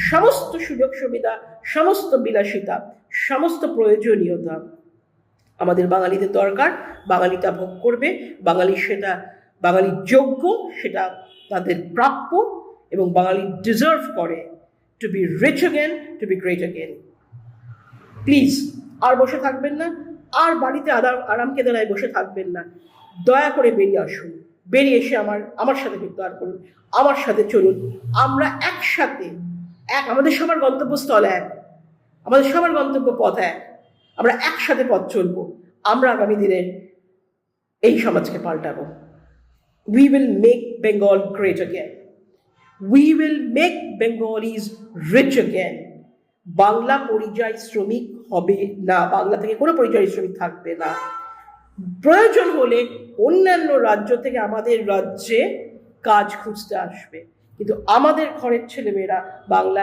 সমস্ত সুযোগ সুবিধা, সমস্ত বিলাসিতা, সমস্ত প্রয়োজনীয়তা আমাদের বাঙালিদের দরকার। বাঙালি তা ভোগ করবে, বাঙালির যোগ্য, সেটা তাদের প্রাপ্য, এবং বাঙালি ডিজার্ভ করে to be rich again, to be great again. Please আর বসে থাকবেন না, আর বাড়িতে আরাম কেদারায় বসে থাকবেন না। দয়া করে বেরিয়ে আসুন, বেরিয়ে এসে আমার সাথে বিদ্যার করুন, আমার সাথে চলুন। আমরা একসাথে আমাদের সবার গন্তব্যস্থল এক, আমাদের সবার গন্তব্য পথ এক। আমরা একসাথে পথ চলবো, আমরা আগামী দিনের এই সমাজকে পাল্টাবো। We will make Bengal great again. We will make Bengalis rich again. Bangla পরিযায়ী শ্রমিক হবে না, বাংলা থেকে কোনো পরিযায়ী শ্রমিক থাকবে না। প্রয়োজন হলে অন্যান্য রাজ্য থেকে আমাদের রাজ্যে কাজ খুঁজতে আসবে, কিন্তু আমাদের ঘরের ছেলেমেয়েরা বাংলা